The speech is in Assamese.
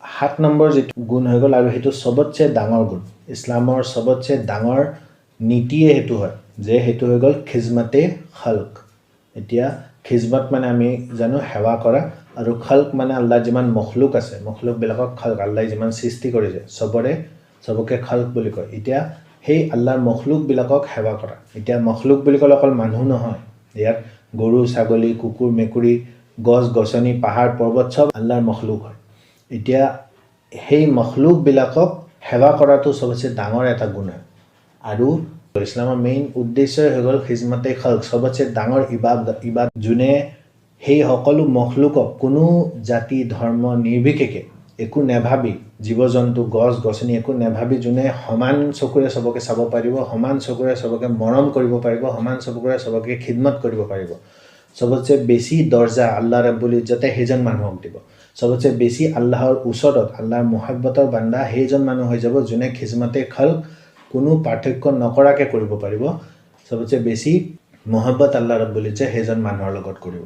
7 নম্বৰ যে গুণ হৈ গ'ল আৰু সেইটো সবতছে ডাঙৰ গুণ ইছলামৰ সবতছে ডাঙৰ নীতিয়ে হেতু হয় যে হেতু হৈ গ'ল খিজমতে খালক এতিয়া খিজমত মানে আমি জানো সেৱা কৰা আৰু খালক মানে আল্লাহ যিমান মখলুক আছে মখলুক বিলাকক খালক আল্লাহ যিমান সৃষ্টি কৰিছে সবকে খালক বুলি কয় এতিয়া সেই আল্লাহৰ মখলুক বিলাকক সেৱা কৰা এতিয়া মখলুক বুলি ক'লে অকল মানুহ নহয় ইয়াত গৰু ছাগলী কুকুৰ মেকুৰী গছ গছনি পাহাৰ পৰ্বত সব আল্লাহৰ মখলুক হয় এতিয়া সেই মখলুক বিলাকক সেৱা কৰাটো সবতছে ডাঙৰ এটা গুণ হয় আৰু ইছলামৰ মেইন উদ্দেশ্যই হৈ গ'ল খিজমতে খালক সবতছে ডাঙৰ ইবাদত যোনে সেই সকলো মখলুকক কোনো জাতি ধৰ্ম নিৰ্বিশেষে একো নেভাবি জীৱ জন্তু গছ গছনি একো নেভাবি যোনে সমান চকুৰে সবকে চাব পাৰিব সমান চকুৰে সবকে মৰম কৰিব পাৰিব সমান চকুৰে সবকে খিদমত কৰিব পাৰিব সবতছে বেছি দৰ্জা আল্লাহ ৰাব্বুল ইজ্জতে সেইজন মানুহক দিব সবতছে বেছি আল্লাহৰ ওচৰত আল্লাহৰ মুহাব্বতৰ বান্দা সেইজন মানুহ হৈ যাব যোনে খিজমতে খালক কোনো পাৰ্থক্য নকৰাকে কৰিব পাৰিব সবতছে বেছি মুহাব্বত আল্লাহ ৰাব্বুল ইজ্জতে সেইজন মানুহৰ লগত কৰিব